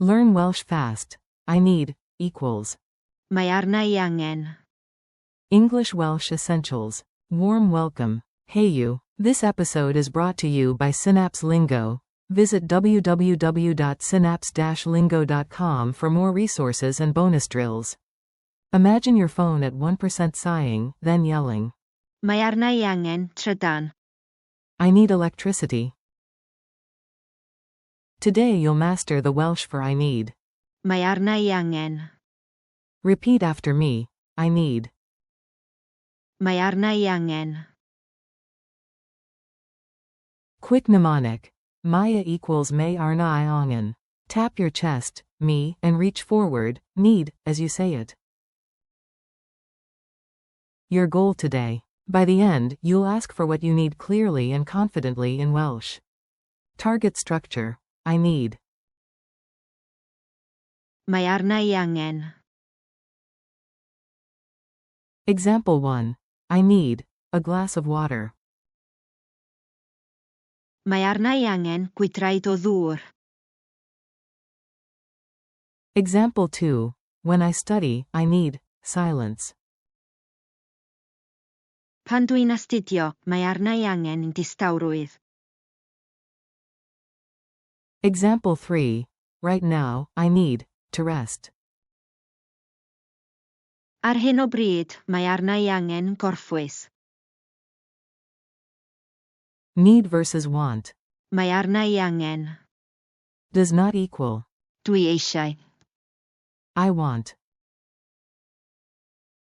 Learn Welsh fast. I need equals. Mae arna I angen. English Welsh Essentials. Warm welcome. Hey you. This episode is brought to you by Synapse Lingo. Visit www.synapse-lingo.com for more resources and bonus drills. Imagine your phone at 1% sighing, then yelling. Mae arna I angen, trydan. I need electricity. Today you'll master the Welsh for I need. Mae arna I angen. Repeat after me. I need. Mae arna I angen. Quick mnemonic. Maya equals may arna I angen. Tap your chest, me, and reach forward, need, as you say it. Your goal today. By the end, you'll ask for what you need clearly and confidently in Welsh. Target structure. I need. Mae arna I angen. Example 1. I need a glass of water. Mae arna I angen gwydraid o ddŵr. Example 2. When I study, I need silence. Pan dwi'n astudio, mae arna I angen distawrwydd. Example 3. Right now, I need to rest. Ar hyn o bryd, mae arna I angen gorffwys. Need versus want. Mae arna I angen. Does not equal. Dwi eisiau. I want.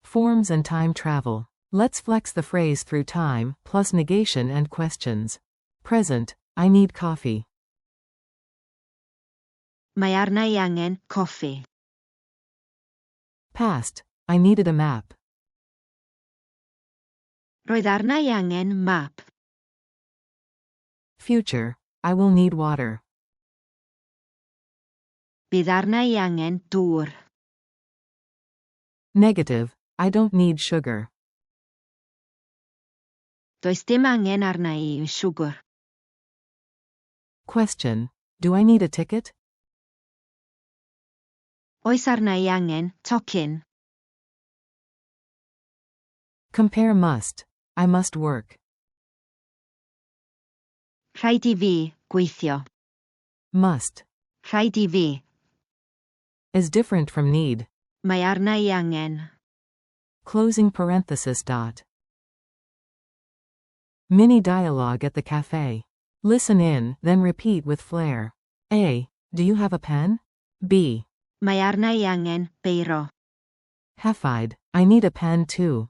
Forms and time travel. Let's flex the phrase through time, plus negation and questions. Present. I need coffee. Mae arna I angen coffi. Past. I needed a map. Roedd arna I angen map. Future. I will need water. Bydd arna I angen dŵr. Negative. I don't need sugar. Does dim angen arna I siwgr. Question. Do I need a ticket? Oes arna I angen tocyn. Compare must. I must work. Rhaid I fi gweithio. Must. Rhaid I fi. Is different from need. Mae arna I angen. Closing parenthesis dot. Mini dialogue at the cafe. Listen in, then repeat with flair. A. Do you have a pen? B. Mae arna I angen beiro. Hefyd. I need a pen too.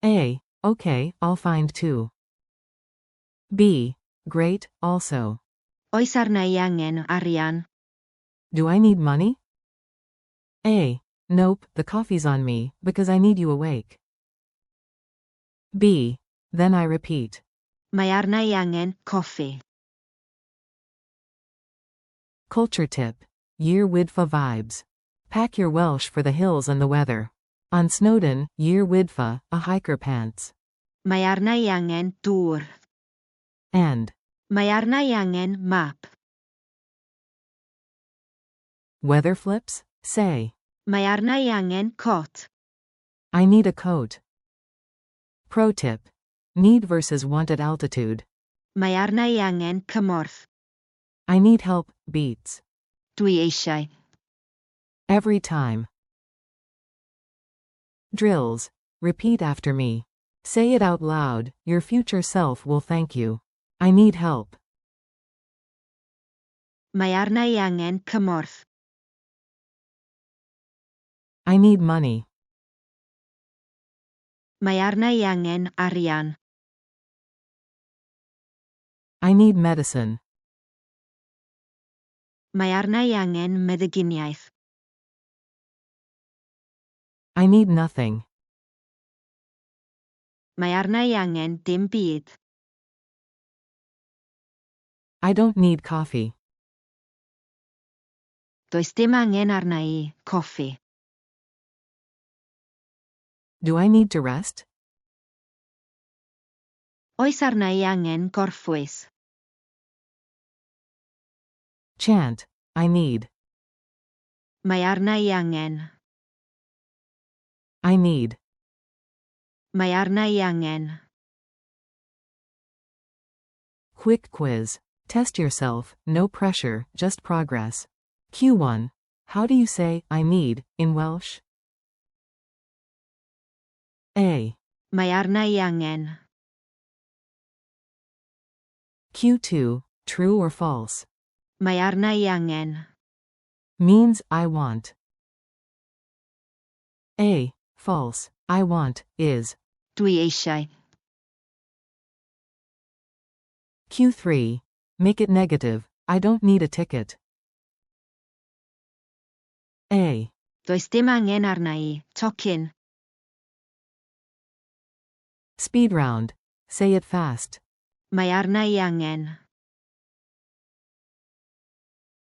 A. Okay, I'll find two. B. Great, also. Oes arna I angen arian. Do I need money? A. Nope, the coffee's on me, because I need you awake. B. Then I repeat. Mae arna I angen coffi. Culture tip. Year Widfa vibes. Pack your Welsh for the hills and the weather. On Snowdon, Year Widfa, a hiker pants. Mae arna I angen dŵr. And. Mae arna I angen map. Weather flips? Say. Mae arna I angen cot. I need a coat. Pro tip. Need versus want at altitude. Mae arna I angen cymorth. I need help, beats. Dwi eisiau. Every time. Drills. Repeat after me. Say it out loud, your future self will thank you. I need help. Mae arna I angen cymorth. I need money. Mae arna I angen arian. I need medicine. Mae arna I angen meddyginiaeth. I need nothing. Mae arna I angen dim byd. I don't need coffee. Does dim angen arna I coffi. Do I need to rest? Oes arna I angen gorffwys. Chant. I need. Mae arna I angen. I need. Mae arna I angen. Quick quiz. Test yourself, no pressure, just progress. Q1. How do you say, I need, in Welsh? A. Mae arna I angen. Q2. True or false? Mae arna I angen. Means, I want. A. False. I want, is. Dwi eisiau. Q3. Make it negative. I don't need a ticket. A. Does dim angen arna I, tocyn. Speed round. Say it fast. Mae arna I angen.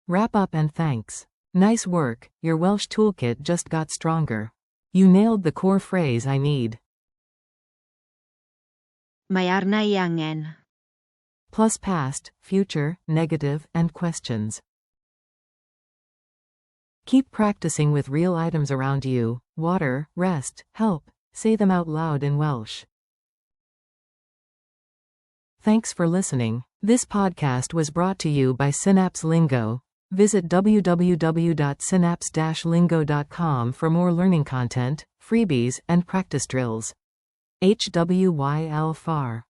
Wrap up and thanks. Nice work, your Welsh toolkit just got stronger. You nailed the core phrase I need. Mae arna I angen. Plus past, future, negative, and questions. Keep practicing with real items around you: water, rest, help. Say them out loud in Welsh. Thanks for listening. This podcast was brought to you by Synapse Lingo. Visit www.synapse-lingo.com for more learning content, freebies, and practice drills. HWYL FAR